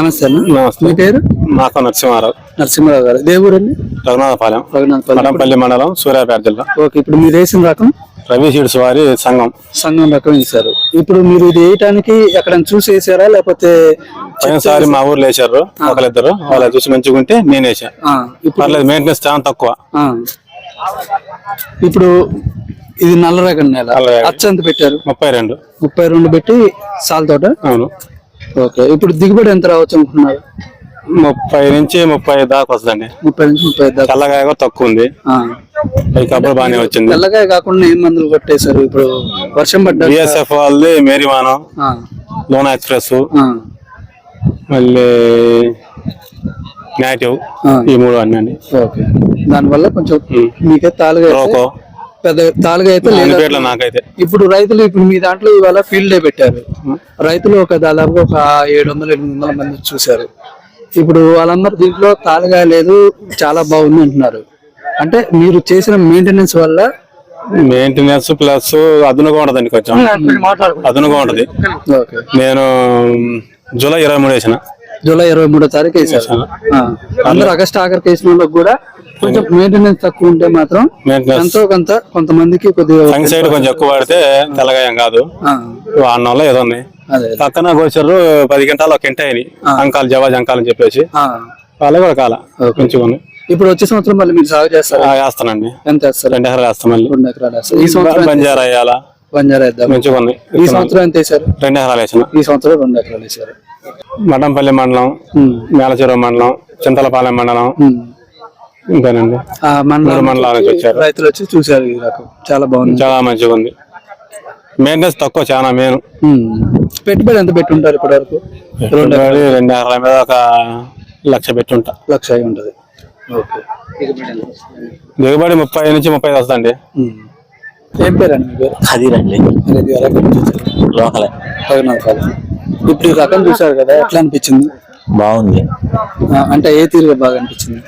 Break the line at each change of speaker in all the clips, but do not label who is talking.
నమస్తే అన్న. మీ పేరు?
నాకు నరసింహారావు.
నరసింహారావు గారు. దేవురండి?
రఘునాథపాలెం, మఠంపల్లి మండలం, సూర్యాపేట జిల్లా.
ఓకే, ఇప్పుడు మీరు వేసిన రకం
రవి సీడ్స్ వారి సంఘం
రకం వేసారు. ఇప్పుడు మీరు ఇది వేయటానికి ఎక్కడ చూసి వేసారా లేకపోతే?
పోయినసారి మా ఊర్లో వేసారు ఒకరిద్దరు, వాళ్ళ చూసి మంచిగా ఉంటే నేను వేసా. పర్లేదు, మెయింటెనెన్స్ చాలా తక్కువ.
ఇప్పుడు ఇది నల్ల రకం నేల. అచ్చ ఎంత పెట్టారు? 32 పెట్టి సాల్ తోట.
అవును.
ఓకే, ఇప్పుడు దిగుబడి ఎంత రావచ్చు అనుకున్నారు?
30 నుంచి 30 దాకా వస్తుందండి.
30 నుంచి 30 దాకా.
తెల్లగాయ కూడా తక్కువ ఉంది, కబ్బు బాగానే వచ్చింది.
తెల్లగాయ కాకుండా ఏం మందులు కొట్టేశారు? ఇప్పుడు వర్షం పడ్డా
బిఎస్ఎఫ్ వాళ్ళది మేరీమానం, లోనా ఎక్స్ప్రెస్, మళ్ళీ నేటివ్, ఈ 3 అన్నీ.
ఓకే, దానివల్ల కొంచెం మీకే తాలుగా పెద్ద తాలుగా అయితే లేదు
నాకైతే.
ఇప్పుడు రైతులు మీ దాంట్లో ఇవాళ ఫీల్డ్ డే పెట్టారు. రైతులు దాదాపు ఒక 700-800 మంది చూశారు. ఇప్పుడు వాళ్ళందరూ దీంట్లో తాలుగా లేదు, చాలా బాగుంది అంటున్నారు. అంటే మీరు చేసిన మెయింటెనెన్స్ వల్ల?
మెయింటెనెన్స్ ప్లస్ అదునుగా ఉంటదండి, కొంచెం అదునుగా ఉంటది. నేను జూలై 23 వేసిన.
జూలై 23వ తారీఖు వేసారు. అందరూ ఆగస్టు ఆఖరికి వేసిన వాళ్ళకి కూడా కొంచెం మెయింటెనెన్స్ తక్కువ ఉంటే మాత్రం ఎంతో కొంత కొంతమందికి కొద్దిగా
సైడ్ కొంచెం ఎక్కువ వాడితే తెల్లగాయం కాదు, వాడిన వల్ల ఏదో ఉన్నాయి. పక్కన కోసారు 10 గంటలు ఒక గంట అయినాయి, అంకాలు జవాజ్ అంకాలు అని చెప్పేసి వాళ్ళు కూడా కాల మంచిగా ఉన్నాయి.
ఇప్పుడు వచ్చే సంవత్సరం మళ్ళీ మీరు సాగు చేస్తారా?
వేస్తానండి.
ఎంత వేస్తారు?
2 ఎకరాలు వేస్తాం. మళ్ళీ
2 ఎకరాలు వేస్తారు. ఈ సంవత్సరం
బంజారా వేయాలా?
బంజారా వేద్దాం.
మంచిగా ఉన్నాయి.
ఈ సంవత్సరం ఎంత వేసారు?
2 ఎకరాలు వేసిన.
ఈ సంవత్సరం 2 ఎకరాలు వేసారు.
మఠంపల్లి మండలం, మేలచెరువు మండలం, చింతలపాలెం మండలం, ఇంతేనండి. 3 మండలాల నుంచి వచ్చారు
రైతులు, వచ్చి చూసారు. ఈ రకం చాలా బాగుంది,
చాలా మంచిగా ఉంది. మెయింటెనెన్స్ తక్కువ, చాలా మెయిన్.
పెట్టుబడి ఎంత పెట్టి ఉంటారు ఇప్పటి వరకు?
2 ఎకరాల మీద ఒక 1,00,000 పెట్టి ఉంటా.
1,00,000 అయి ఉంటది. ఓకే,
దిగుబడి 30 నుంచి 35 వస్తుందండి.
ఏం పేరండి మీ పేరు?
ఖదీర్ అండి. లోకలే.
ఇప్పుడు ఈ రకం చూసారు కదా, ఎట్లా అనిపించింది?
బాగుంది.
అంటే ఏ తీరుగా బాగా అనిపించింది?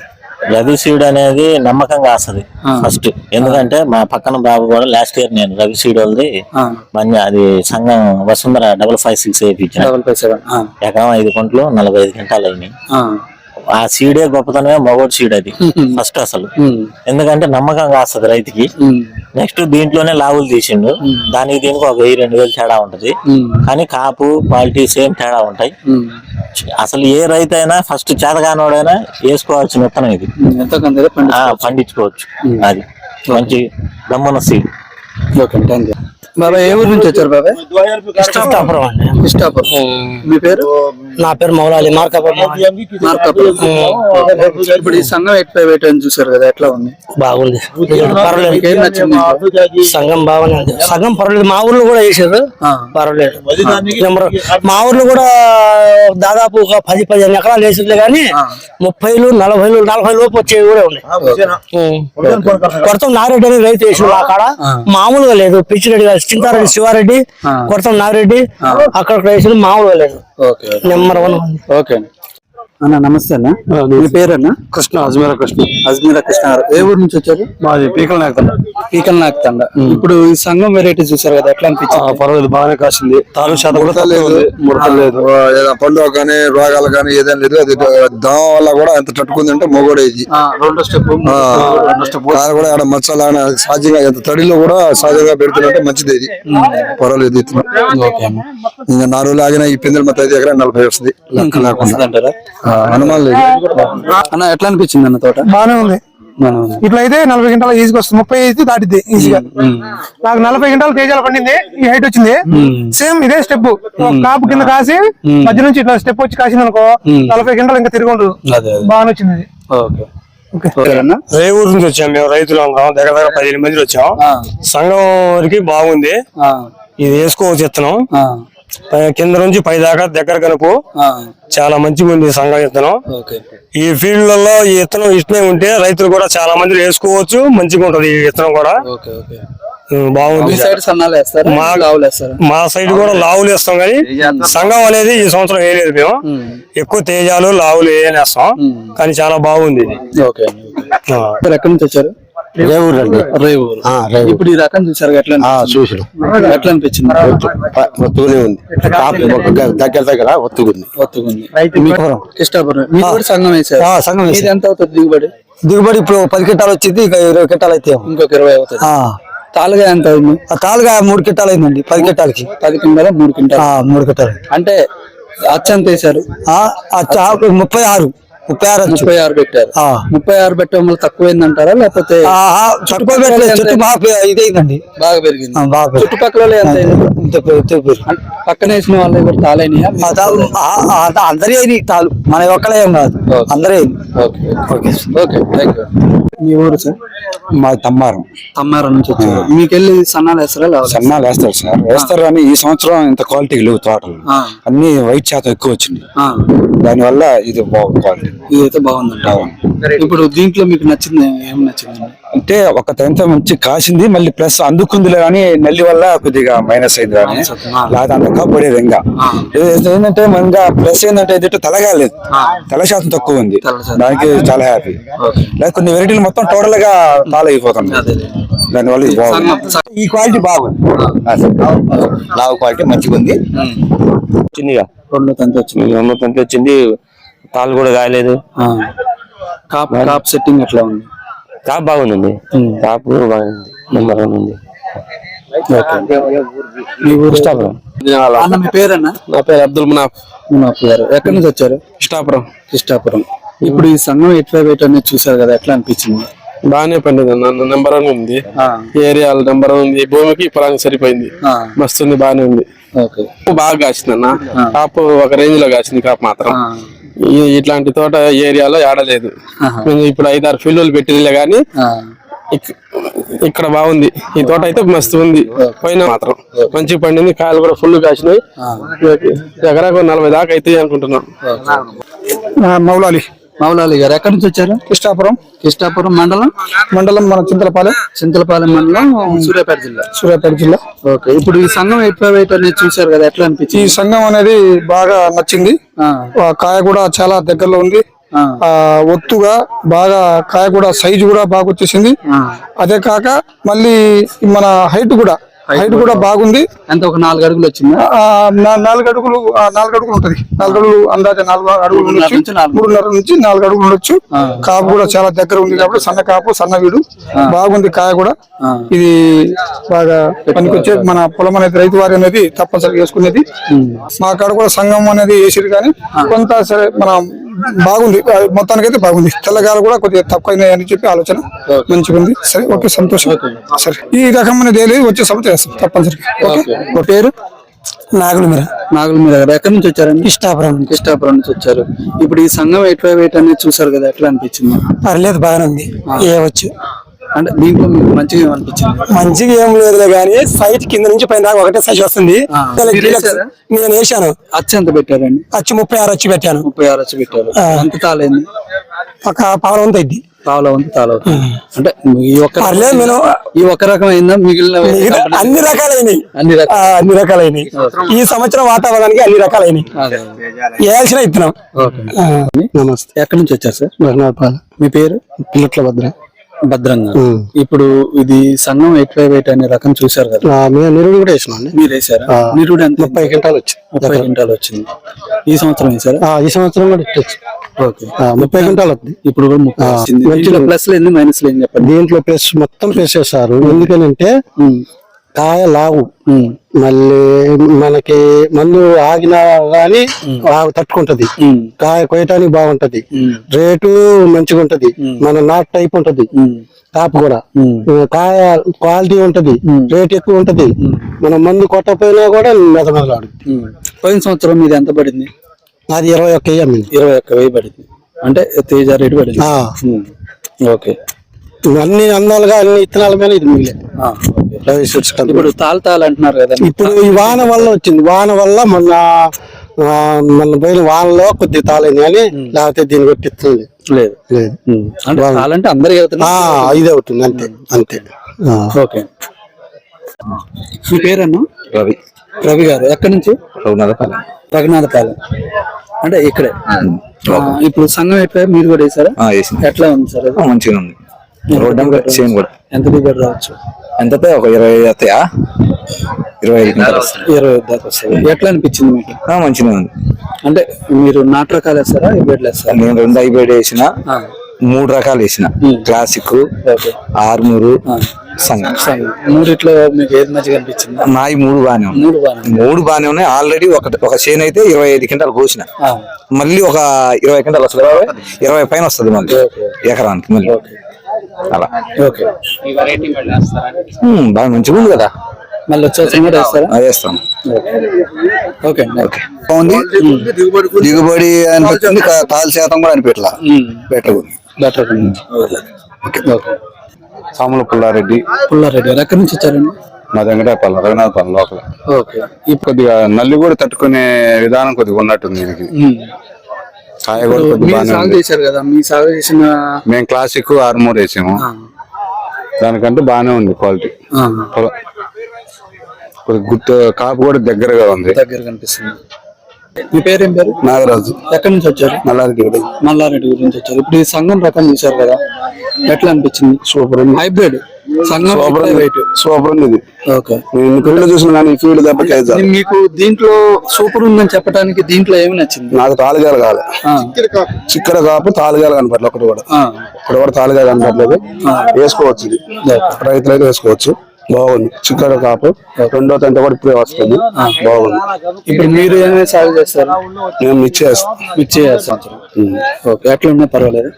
రవి సీడ్ అనేది నమ్మకంగా వస్తుంది ఫస్ట్. ఎందుకంటే మా పక్కన బాబు కూడా లాస్ట్ ఇయర్ నేను రవి సీడ్ వాళ్ళది అది సంఘం వసుంధర 556 వేయించాను.
557
ఎకరం 5 గుంటలు 45 గంటలు అయినాయి. ఆ సీడే గొప్పతనమే మగోడు సీడ్ అది ఫస్ట్ అసలు. ఎందుకంటే నమ్మకంగా వస్తుంది రైతుకి. నెక్స్ట్ దీంట్లోనే లావులు తీసిండు, దానికి దీనికి ఒక 1000-2000 తేడా ఉంటది. కానీ కాపు క్వాలిటీ సేమ్ తేడా ఉంటాయి. అసలు ఏ రైతు అయినా ఫస్ట్ చేతగానోడైనా వేసుకోవాల్సిన విత్తనం ఇది, పండించుకోవచ్చు. అది మంచి దమ్మున సీడ్.
బాబాయ్ ఏ ఊరు నుంచి వచ్చారు బాబాయ్?
ఇష్టాపురం అండి.
ఇష్టాపురం. మీ పేరు?
నా పేరు మౌలాలి. మార్కాపురం.
ఇప్పుడు ఈ సంఘం ఎట్లా చూసారు కదా, ఎట్లా ఉంది?
బాగుంది,
పర్వాలేదు. ఏం నచ్చింది?
సంఘం బాగానే ఉంది. సంఘం పర్వాలేదు. మా ఊర్లో కూడా వేసారు, పర్వాలేదు. మా ఊర్లో కూడా దాదాపు ఒక 10-15 ఎకరాలు వేసింది, కానీ 30-40 లోపు వచ్చేవి కూడా ఉన్నాయి. కొడతాం నారెడ్డి అని రైతు వేసాడు అక్కడ, మామూలుగా లేదు. పిచ్చిరెడ్డి, చింతారెడ్డి, శివారెడ్డి, కొడతాం నారెడ్డి అక్కడ వేసాడు, మామూలుగా లేదు. నెంబర్ 1.
ఓకే అన్న, నమస్తే అన్న. మీ పేరన్నా?
కృష్ణ, అజ్మీరా కృష్ణ.
అజ్మీరా కృష్ణ గారు. ఏ ఊరు నుంచి వచ్చారు?
మాది పీకల్
నాయకతండ. ఇప్పుడు ఈ సంఘం వెరైటీ చూసారు కదా, ఎట్లా అనిపించింది?
పర్వాలేదు, బాగానే కాసింది. తాలూ శాతం కూడా
లేదు. పండుగ కానీ రోగాలు కానీ ఏదైనా లేదు. అది దాని వల్ల కూడా ఎంత తట్టుకుంది అంటే మొగోడే ఇది.
2వ స్టెప్
కూడా ఆడ మచ్చలా సహజంగా ఎంత తడిలో కూడా సహజంగా పెడుతున్నట్టే మంచిది ఇది. పర్వాలేదు. ఇంకా 4 రోజులు ఆగిన ఈ పిందెలు మొత్తం 5 ఎకరాలు 40 వస్తుంది. అనుమానం లేదు
అన్న. ఎట్లా అనిపించింది అన్న తోట?
బాగానే ఉంది. ఇట్లయితే 40 గంటల ఈజీగా వస్తుంది, 30 అయితే దాటిద్ది ఈజీగా. నాకు 40 గంటలు తేజాలు పండింది, ఈ హైట్ వచ్చింది. సేమ్ ఇదే స్టెప్ కాపు కింద కాసి మధ్య నుంచి ఇట్లా స్టెప్ వచ్చి కాసింది అనుకో, 40 గంటలు ఇంకా తిరిగి ఉండదు. బాగా వచ్చింది.
ఏ ఊరు నుంచి వచ్చాం మేము, రైతులు దగ్గర 15 మంది వచ్చాం. సంఘం వరకు బాగుంది. ఇది వేసుకోవచ్చు విత్తనం, కింద నుంచి పై దాకా దగ్గర కనుపు చాలా మంచిగా ఉంది సంఘం విత్తనం. ఈ ఫీల్డ్లలో ఈ విత్తనం ఇష్టమే ఉంటే రైతులు కూడా చాలా మంది వేసుకోవచ్చు, మంచిగా ఉంటది ఈ విత్తనం కూడా. బాగుంది. మా సైడ్ కూడా లావులు వేస్తాం, కానీ సంఘం అనేది ఈ సంవత్సరం వేయలేదు మేము. ఎక్కువ తేజాలు లావులు వేస్తాం, కానీ చాలా బాగుంది ఇది.
ఎక్కడి నుంచి వచ్చారు?
రేవూరు అండి.
రేవూరు. ఇప్పుడు ఈ రకం చూసారు ఎట్లా
చూసాడు
ఎట్లా అనిపించింది?
ఒత్తుగానే ఉంది, దగ్గర దగ్గర ఒత్తుకుంది.
ఒత్తుకుంది. కృష్ణాపురం మీరు కూడా సంఘం వేసారు.
సంఘం
ఇది ఎంత అవుతుంది
దిగుబడి ఇప్పుడు 10 క్వింటాలు వచ్చింది, ఇక 20 క్వింటాలు అయితే
ఇంకొక 20 అవుతుంది. తాలుగా ఎంత అయింది?
తాలుగా 3 క్వింటాలు అయిందండి. 10 క్వింటాలకి
10 కింటాలు 3 క్వింటాలు.
3 క్వింటాలు
అంటే అచ్చంత వేసారు.
36
పెట్టారు. 36 పెట్టడం వల్ల తక్కువైందంటారా లేకపోతే
తక్కువ పెట్టలేదు, చెట్టు బాగా ఇదైందండి,
బాగా పెరిగింది? చుట్టుపక్కల ఎంత పక్కన వేసిన వాళ్ళు కూడా తాలైనయా?
అందరి అయినాయి తాలు, మన ఒక్కలే ఏం కాదు, అందరే.
Okay thank you. మీ ఊరు సార్?
మా తమ్మారం
నుంచి వచ్చారు. మీకెళ్ళి సన్నాలు వేస్తారా?
సన్నాలు వేస్తారు సార్, వేస్తారు కానీ ఈ సంవత్సరం ఇంత క్వాలిటీ లేవు తోటలు, అన్ని వైట్ శాతం ఎక్కువ వచ్చింది, దాని వల్ల ఇది బాగుంది, క్వాలిటీ
ఇదైతే బాగుందంట. ఇప్పుడు దీంట్లో మీకు నచ్చింది ఏం నచ్చింది?
అంటే ఒక టైంతో మంచి కాసింది, మళ్ళీ ప్లస్ అందుకుందిలే కానీ నల్లి వల్ల కొద్దిగా మైనస్ అయింది కానీ లేదా అంత కాపడేది. ఇంకా ఏంటంటే మనగా ప్లస్ ఏంటంటే ఇది తలగా లేదు, తల శాతం తక్కువ ఉంది, దానికి చాలా హ్యాపీ. లేదా కొన్ని వెరైటీలు మొత్తం టోటల్ గా తాళ అయిపోతుంది, దానివల్ల ఇది బాగుంది. ఈ క్వాలిటీ బాగుంది, లావు క్వాలిటీ మంచిగా ఉంది.
చిన్నగా
2 తంతి
వచ్చింది, తాళ్ళు కూడా కాయలేదు.
కాప్ సెట్టింగ్ ఎట్లా ఉంది?
కాపు బాగుందండి, కాపు బాగుంది, నెంబర్ 1 ఉంది.
మీ ఊరు? అన్న మీ పేరన్నా?
నా పేరు అబ్దుల్
మునాఫ్ గారు. ఎక్కడి నుంచి వచ్చారు? కృష్ణాపురం. ఇప్పుడు ఈ సంఘం 85 అనేది చూసారు కదా, ఎట్లా అనిపించింది?
బాగానే పండింది అన్న, నెంబర్ 1 ఉంది, ఏరియాలో నెంబర్ 1 ఉంది, భూమికి పొలానికి సరిపోయింది, మస్తు ఉంది, బాగానే ఉంది. బాగా కాసింది అన్న, కాపు ఒక రేంజ్ లో కాసింది, కాపు మాత్రం ఇట్లాంటి తోట ఏరియాలో ఆడలేదు. ఇప్పుడు 5-6 ఫీల్డ్లు పెట్టిందిలే గానీ ఇక్కడ బాగుంది, ఈ తోట అయితే మస్తు ఉంది. పైన మాత్రం మంచిగా పండింది, కాయలు కూడా ఫుల్ కాసినాయి, ఎకరాకు 40 దాకా అవుతాయి అనుకుంటున్నాం.
మౌలాలి గారు ఎక్కడి నుంచి వచ్చారు? కృష్ణాపురం మండలం మన చింతలపాలెం మండలం, సూర్యాపేట జిల్లా. ఓకే. ఇప్పుడు ఈ సంఘం 85 అనేది చూసారు కదా, ఎట్లా అనిపించింది?
ఈ సంఘం అనేది బాగా నచ్చింది, కాయ కూడా చాలా దగ్గరలో ఉంది, ఒత్తుగా బాగా కాయ కూడా సైజు కూడా బాగా వచ్చేసింది. అదే కాక మళ్ళీ మన హైట్ కూడా బాగుంది.
ఎంత ఒక 4 అడుగులు వచ్చింది?
4 అడుగులు ఉంటది. 4 అడుగులు అందాజ 4 అడుగులు ఉండొచ్చు, 3.5 నుంచి 4 అడుగులు ఉండొచ్చు. కాపు కూడా చాలా దగ్గర ఉంది కాబట్టి సన్న కాపు, సన్న వీడు బాగుంది, కాయ కూడా ఇది బాగా పనికొచ్చే మన పొలం అనేది రైతు వారి అనేది తప్పనిసరిగా వేసుకునేది. మా కాడ కూడా సంఘం అనేది వేసేది కానీ కొంత సరే మన బాగుంది, మొత్తానికైతే బాగుంది. తెల్లగాలు కూడా కొద్దిగా తక్కువైనాయి అని చెప్పి ఆలోచన మంచిగా ఉంది. సరే, ఓకే, సంతోషం. సరే, ఈ రకమైన డైలీ వచ్చే సంవత్సరం వేస్తాం తప్పనిసరిగా.
పేరు?
నాగులమీర
గారు. ఎక్కడి నుంచి వచ్చారండి?
కృష్ణాపురం
నుంచి వచ్చారు. ఇప్పుడు ఈ సంఘం 85 అనేది చూసారు కదా, ఎట్లా అనిపించింది?
పర్లేదు, బాగానే ఉంది. వచ్చు
అంటే దీంట్లో మీకు మంచిగా ఏమనిపించింది?
మంచిగా ఏం లేదులే కానీ సైట్ కింద నుంచి పైన దాకా ఒకటే సైజ్ వస్తుంది. నేను వేసాను.
అచ్చు ఎంత పెట్టారండి?
అచ్చు 36 అచ్చు పెట్టాను.
36 అచ్చు పెట్టారు. ఎంత తాళైంది?
ఒక పావుల వంతు అయింది.
అంటే ఈ ఒక్క రకం అయిందా? మిగిలిన
అన్ని రకాలైనవి ఈ సంవత్సరం వాతావరణానికి అన్ని రకాలైనవి వేయాల్సిన ఇస్తున్నాం.
నమస్తే. ఎక్కడి నుంచి వచ్చారు సార్? మీ పేరు?
పిల్లట్ల
భద్రంగా. ఇప్పుడు ఇది సంఘం 85 అనే రకం చూసారు కదా,
నిరుడు కూడా వేసినాం.
మీరు వేసారా? నిరుడు ఎంత?
30 క్వింటాలు వచ్చింది.
30 క్వింటాలు వచ్చింది. ఈ సంవత్సరం వేసారా?
ఈ సంవత్సరం కూడా ఇట్టొచ్చు. 30 క్వింటాలు వస్తుంది.
ఇప్పుడు కూడా 30 వచ్చింది. ప్లస్ లేని మైనస్ లేని చెప్పండి.
దీంట్లో ప్లస్ మొత్తం ప్లస్ చేస్తారు. ఎందుకనంటే కాయ లావు, మళ్ళీ మనకి మందు ఆగినా గానీ తట్టుకుంటది, కాయ కొయ్యటానికి బాగుంటది, రేటు మంచిగా ఉంటది, మన నాట్ టైప్ ఉంటది, కాపు కూడా కాయ క్వాలిటీ ఉంటది, రేట్ ఎక్కువ ఉంటది, మనం మందు కొట్టపోయినా కూడా మెదమెదలాడు.
పోయిన సంవత్సరం మీద ఎంత పడింది?
అది 21,000 అమ్మింది.
21,000 పడింది. అంటే తేజ రేటు పడింది. ఓకే.
అన్ని అందాలుగా అన్ని ఇత్తనాల మీద ఇది మిగిలే.
ఇప్పుడు తాళ అంటున్నారు కదా,
ఇప్పుడు ఈ వాన వల్ల వచ్చింది. వాన వల్ల మొన్న పోయిన వానలో కొద్దిగా తాళైంది కానీ లేకపోతే దీన్ని కొట్టిస్తుంది
లేదు. అంటే తాళంటే అందరికి
ఇది అవుతుంది, అంతే.
ఓకే. మీ పేరన్నా? రవి గారు. ఎక్కడి నుంచి? రఘునాథపాలెం. అంటే ఇక్కడే. ఇప్పుడు సంఘం ఎట్లా మీరు కూడా వేసారా? ఎట్లా ఉంది సార్?
మంచిగా ఉంది. రోడ్డు సేమ్ కూడా
ఎంత దిగుబడి రావచ్చు?
ఎంత ఒక 20 అవుతాయా, 25 క్వింటాలు వస్తాయి.
20 దాకా వస్తుంది. ఎట్లా అనిపించింది మీకు?
మంచిగా ఉంది.
అంటే మీరు నాటు రకాలు వేస్తారా, హైబ్రిడ్ వేస్తారా?
నేను 2 హైబ్రిడ్ వేసిన, 3 రకాలు వేసిన, క్లాసిక్, ఆర్మూరు, సంగం.
మూడిట్లో మీకు ఏది మంచిగా అనిపించింది?
నాయి 3 బాగానే ఉన్నాయి. 3 బాగానే ఉన్నాయి. ఆల్రెడీ ఒక చేను అయితే 25 క్వింటాలు కోసిన, మళ్ళీ ఒక 20 క్వింటాలు వస్తుంది, 20 పైన వస్తుంది మళ్ళీ ఎకరానికి మళ్ళీ. అలా బాగా మంచిగా ఉంది కదా.
మళ్ళీ వచ్చేసి కూడా వేస్తారా?
వేస్తాం.
ఓకే
బాగుంది. దిగుబడి అనిపించింది, తాలు శాతం కూడా అనిపెట్టలా, బెటర్ ఉంది. సాముల పుల్లారెడ్డి
ఎక్కడి నుంచి వచ్చారండి?
మా వెంకటాపల్లి రఘునాథపల్లి లోపల. కొద్దిగా నల్లి కూడా తట్టుకునే విధానం కొద్దిగా ఉన్నట్టుంది దీనికి. కాయ కూడా కొద్దిగా
సాగు చేశారు కదా, మీ సాగు చేసిన
మేము క్లాసిక్ ఆర్మూర్ వేసాము, దానికంటే బాగానే ఉంది క్వాలిటీ. కొద్దిగా గుర్తు కాపు కూడా దగ్గరగా ఉంది,
దగ్గర కనిపిస్తుంది. మీ పేరేం పేరు?
నాగరాజు.
ఎక్కడి నుంచి వచ్చారు? మల్లారెడ్డి గురించి వచ్చారు. ఇప్పుడు ఈ సంఘం రకం చూసారు కదా, ఎట్లా అనిపించింది?
సూపర్ ఉంది.
హైబ్రిడ్ సంఘం
సూపర్ ఉంది ఇది.
ఓకే,
ఫీల్డ్ చూసిన కానీ ఫీల్డ్ దెబ్బ.
మీకు దీంట్లో సూపర్ ఉందని చెప్పడానికి దీంట్లో ఏమి నచ్చింది?
నాకు తాలుగాలు కావాలి, చిక్కడ కాపు తాలుగాలు కనపడలేదు. ఒకటి కూడా తాలుగా కనపడలేదు. వేసుకోవచ్చు, ఇది రైతులైతే వేసుకోవచ్చు. బాగుంది. చిక్కడ కాపు 2వ తంట కూడా ఇప్పుడే వస్తుంది. బాగుంది.
ఇప్పుడు మీరు ఏమైనా సాగు చేస్తారు?
మేము మిర్చి
చేస్తాం. ఓకే, ఎట్లా ఉన్నా పర్వాలేదు?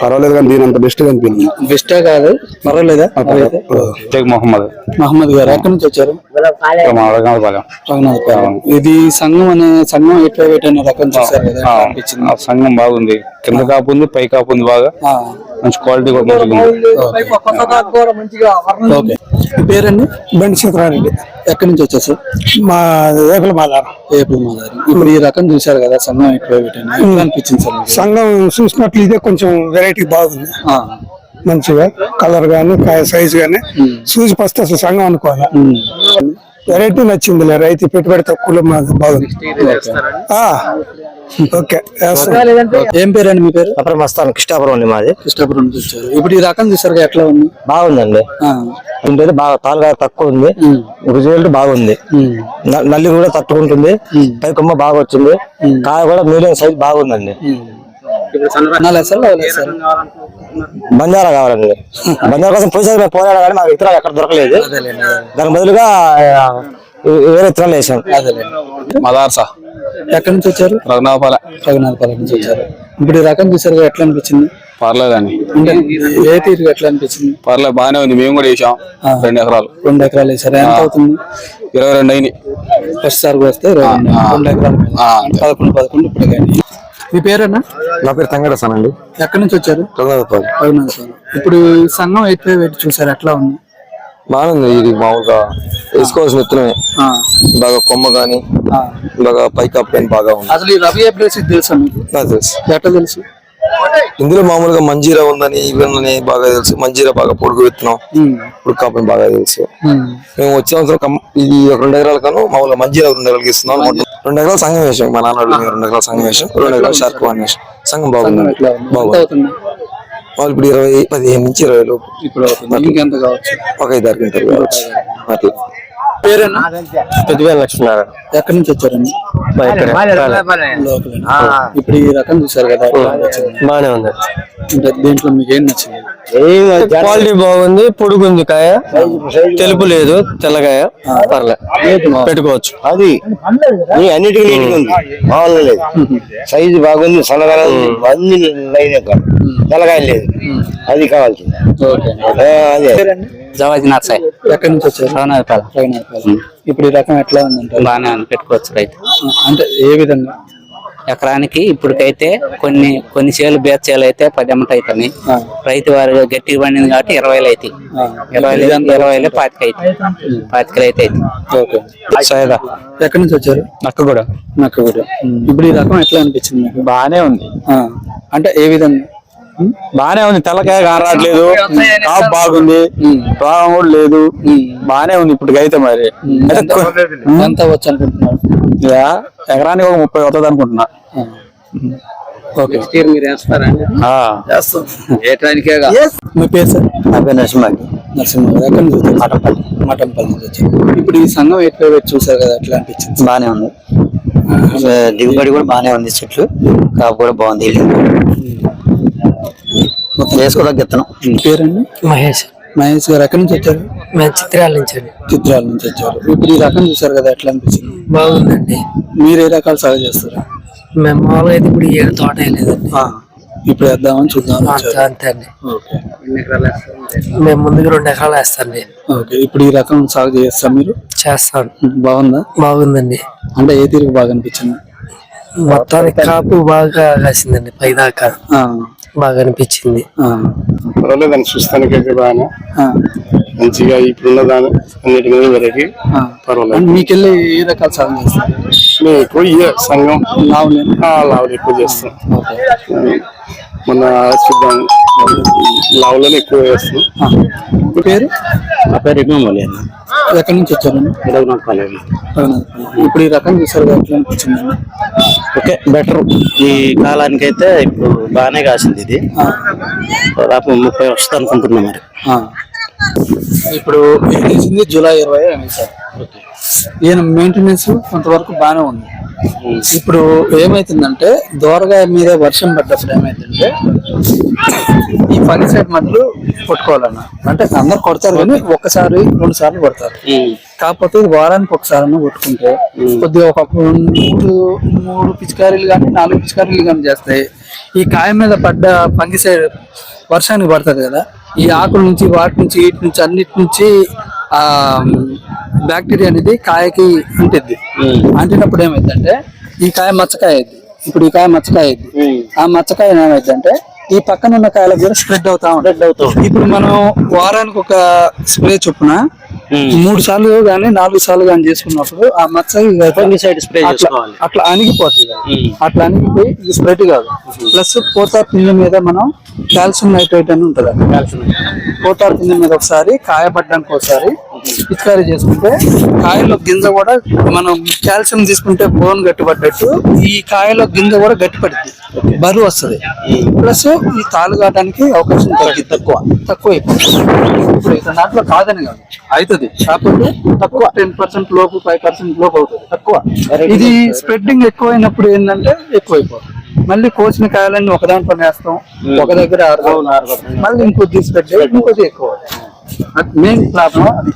పర్వాలేదు, కానీ దీని అంత బెస్ట్ కనిపించింది.
బెస్టే కాదు, పర్వాలేదా? మహమ్మద్ గారు ఎక్కడి నుంచి వచ్చారు? ఇది సంఘం ఎట్లా పెట్టిన రకం చూసారు కదా, అనిపించింది?
సంఘం బాగుంది. కింద కాపు ఉంది, పై కాపు ఉంది, బాగా మంచి క్వాలిటీ కూడా
ఓకే. పేరండి?
బండి సీతారెడ్డి.
ఎక్కడి నుంచి వచ్చారు సార్?
మా ఏపల మాదారు.
ఇప్పుడు ఈ రకం చూసారు కదా, సంఘం ఎట్లా పెట్టిన ఎట్లా అనిపించింది సార్?
సంఘం చూసినట్లు ఇదే కొంచెం వెరైటీ బాగుంది, మంచిగా కలర్ గానీ కాయ సైజ్ గానీ చూసి ఫస్ట్ అసలు సంఘం అనుకోవాలి. వెరైటీ నచ్చింది. రైతు పెట్టుబడి తక్కువలో బాగుంది. ఓకే.
ఏం పేరండి మీ పేరు?
అప్పుడు మస్తాను కృష్ణాపురం ఉంది మాది.
కృష్ణాపురం నుంచి వచ్చారు. ఇప్పుడు ఈ రకం చూసారు ఎట్లా ఉంది?
బాగుందండి. బాగా తాలుగా తక్కువ ఉంది, రిజల్ట్ బాగుంది. నల్లి కూడా తట్టుకుంటుంది, పై కొమ్మ బాగా వచ్చింది, కాయ కూడా మీడియం సైజ్ బాగుందండి. బంజారా కావాలండి. బంజారా కోసం పోయాడు కానీ మాకు విత్తనాలు ఎక్కడ దొరకలేదు. దాని బదులుగా వేరే విత్తనాలు వేసాం.
మదార్సా.
ఎక్కడి నుంచి వచ్చారు? రఘునాథపల్లి నుంచి వచ్చారు. ఇప్పుడు ఈ రకం చూసారు ఎట్లా అనిపించింది?
పర్లేదండి.
అంటే ఏ తీరు ఎట్లా అనిపించింది?
పర్లేదు, బాగానే ఉంది. మేము కూడా వేసాం 2 ఎకరాలు.
2 ఎకరాలు వేసారు. ఎంత అవుతుంది?
22 అయినాయి.
ఫస్ట్ సార్ వస్తే 2 ఎకరాలు 11 ఇప్పుడు కానీ. మీ పేరేనా?
నా పేరు తంగడసానండి.
ఎక్కడి నుంచి వచ్చారు? రఘునాథపల్లి. ఇప్పుడు ఈ సంఘం ఎట్లా పెట్టి చూసారు ఎట్లా ఉంది?
బాగుంది. ఇది మామూలుగా వేసుకోవాల్సిన విత్తనమే. బాగా కొమ్మ గానీ బాగా పైకాప్ కానీ బాగా ఉంది.
అసలు ఈ రవి ఏప్రిల్స్ తెలుసా మీకు?
తెలుసు.
ఎట్లా తెలుసు?
ఇందులో మామూలుగా మంజీరా ఉందని ఇవన్నీ బాగా తెలుసు. మంజీరా బాగా పొడుగు విత్తనం, ఉడకాపని బాగా తెలుసు. మేము వచ్చే సంవత్సరం ఇది 2 ఎకరాల కాను మామూలుగా మంజీరా 2 ఎకరాలకి ఇస్తున్నాం. 2 ఎకరాలు సంఘం వేసాం. మా నాన్న 2 ఎకరాల సంఘం వేసాం, 2 ఎకరాలు షార్క్ వన్ వేసాం. సంఘం బాగుంది.
బాగుంది.
వాళ్ళు ఇప్పుడు 15 నుంచి 20 లోపు.
ఇప్పుడు ఇంకెంత కావచ్చు?
ఒక 5-6 క్వింటాలు కావచ్చు అట్లా.
పేరేనా?
పెద్దవేల లక్ష్మీనారాయణ.
ఎక్కడి నుంచి వచ్చారండి? ఇప్పుడు ఈ రకం చూసారు కదా,
బాగానే ఉంది.
దీంట్లో మీకు ఏం నచ్చింది?
క్వాలిటీ బాగుంది, పొడుగుంది కాయ, తెలుపు లేదు, తెల్లగాయ, పర్లే పెట్టుకోవచ్చు.
అది అన్నిటికీ నీటిగా ఉంది, మామూలుగా లేదు. సైజు బాగుంది, సన్నగా అన్ని లైన్ తెల్లగాయ లేదు, అది కావాల్సింది.
జవాజీ నర్సాయి.
ఎక్కడి నుంచి వచ్చారు? రఘునాథపల్లి. ఇప్పుడు ఈ రకం ఎట్లా ఉందంటే?
బాగానే ఉంది, పెట్టుకోవచ్చు రైతు.
అంటే ఏ విధంగా?
ఎకరానికి ఇప్పటికైతే కొన్ని చేలు బేత చేలు అయితే 10 అమ్మట అవుతాయి. రైతు వారు గట్టిగా పండింది కాబట్టి 20 అవుతాయి. 20 25 అవుతాయి. 25 అయితే
ఓకే.
సరేదా.
ఎక్కడి నుంచి వచ్చారు?
నక్కగూడ.
ఇప్పుడు ఈ రకం ఎట్లా అనిపించింది మీకు?
బాగానే ఉంది.
అంటే ఏ విధంగా?
బాగానే ఉంది. తెల్లకాయ కారట్లేదు, కాపు బాగుంది, రోగం కూడా లేదు, బాగానే ఉంది. ఇప్పుడు అయితే మరి
ఎంత వచ్చు అనుకుంటున్నారు?
ఎకరానికి ఒక 30 అవుతుంది అనుకుంటున్నా.
ఓకే
మీరు వేస్తారండి
చేస్తాం.
ఏ ట్రైన్కేగా
మీ పేరు సార్?
నా పేరు నరసింహ
నరసింహ. ఎక్కడి నుంచి వచ్చారు? మఠంపల్లి నుంచి వచ్చారు. ఇప్పుడు ఈ సంఘం ఎట్లా పెట్టి చూసారు కదా, ఎట్లా అనిపించింది?
బానే ఉంది, దిగుబడి కూడా బానే ఉంది, చెట్లు కాపు కూడా బాగుంది, మొత్తం వేసుకోవడానికి విత్తనం.
పేరండి?
మహేష్.
మహేష్ గారు ఎక్కడి నుంచి వచ్చారు?
మేము చిత్రాల నుంచి అండి.
చిత్రాల నుంచి వచ్చారు. ఇప్పుడు ఈ రకం చూసారు కదా, ఎట్లా అనిపించింది?
బాగుందండి.
మీరు ఏ రకాలు సాగు చేస్తారు?
మేము మామూలుగా అయితే ఇప్పుడు ఏడు తోట వేయలేదండి.
ఇప్పుడు వేద్దామని చూద్దాం.
అంతే అండి.
ఓకే
మేము ముందుకు 2 ఎకరాలు వేస్తాండి.
ఓకే. ఇప్పుడు ఈ రకం సాగు చేస్తాం మీరు?
చేస్తాను.
బాగుందా?
బాగుందండి.
అంటే ఏ తీరుకు బాగా అనిపించింది?
మొత్తానికి కాపు బాగా కాసిందండి, పైదాకా బాగా అనిపించింది.
పర్వాలేదని చూస్తానికైతే బాగా మంచిగా ఇప్పుడున్న దాని అన్నిటి మీద వెరైటీ పర్వాలేదు.
మీకెళ్ళి ఏ రకాల సాగు చేస్తారు?
మేము ఎక్కువ ఇయ్య సంఘం
లావులు
ఎక్కువ చేస్తాం. మొన్న చూద్దాం లావులోనే ఎక్కువ చేస్తాం.
పేరు?
నా పేరు ఇబ్బంది
ఎక్కడి నుంచి వచ్చారండి? ఇప్పుడు ఈ రకం చూసారు కదా, ఎట్లా అనిపించింది?
Okay, better. ఈ కాలానికి అయితే ఇప్పుడు బాగానే కాసింది. ఇది దాదాపు 30 వస్తుంది అనుకుంటున్నాం. మరి
ఇప్పుడు వేసింది జూలై 20 సార్. ఈయన మెయింటెనెన్స్ కొంతవరకు బాగానే ఉంది. ఇప్పుడు ఏమైతుందంటే దోరగా మీద వర్షం పడ్డప్పుడు ఏమైతుందంటే ఈ ఫంగిసైడ్ మందులు కొట్టుకోవాలన్న, అంటే అందరు కొడతారు కానీ 1-2 సార్లు కొడతారు. కాకపోతే ఇది వారానికి ఒకసారి కొట్టుకుంటే కొద్దిగా ఒక 3 పిచికారీలు కానీ 4 పిచికారీలు కానీ చేస్తాయి. ఈ కాయ మీద పడ్డ ఫంగిసైడ్ వర్షానికి పడుతుంది కదా, ఈ ఆకుల నుంచి వాటి నుంచి వీటి నుంచి అన్నిటి నుంచి ఆ బ్యాక్టీరియా అనేది కాయకి అంటిద్ది. అంటినప్పుడు ఏమైందంటే ఈ కాయ మచ్చకాయ అయింది. ఇప్పుడు ఈ కాయ మచ్చకాయ అయింది. ఆ మచ్చకాయ ఏమైందంటే ఈ పక్కన ఉన్న కాయలకు కూడా స్ప్రెడ్ అవుతా ఉంటుంది. ఇప్పుడు మనం వారానికి ఒక స్ప్రే చొప్పున 3 సార్లు కానీ 4 సార్లు కానీ చేసుకున్నప్పుడు ఆ మచ్చ
స్ప్రే
అట్లా అణిగిపోతుంది. అట్లా అణిగిపోయి ఇది స్ప్రెడ్ కాదు. ప్లస్ పోతార్ పిండి మీద మనం కాల్షియం నైట్రేట్ అని ఉంటుంది. పోతార్ పిండి మీద ఒకసారి, కాయపడ్డానికి ఒకసారి పిచికారీ చేసుకుంటే కాయలో గింజ కూడా మనం కాల్షియం తీసుకుంటే బోన్ గట్టిపడ్డట్టు ఈ కాయలో గింజ కూడా గట్టిపడుతుంది, బరువు వస్తుంది. ప్లస్ ఈ తాలు కావడానికి అవకాశం తక్కువ అయిపోతుంది. ఇప్పుడు ఇక దాంట్లో కాదని కాదు, అవుతుంది. కాకపోతే తక్కువ 10% లోపు 5% లోపు అవుతుంది, తక్కువ. ఇది స్ప్రెడ్డింగ్ ఎక్కువైనప్పుడు ఏంటంటే ఎక్కువైపోతుంది. మళ్ళీ కోసిన కాయలన్నీ ఒక దాంట్లో వేస్తాం, ఒక దగ్గర ఆరుతాం, మళ్ళీ ఇంకొద్ది స్ప్రెడ్ ఇంకొద్ది ఎక్కువ. మెయిన్ ప్రాబ్లం అది.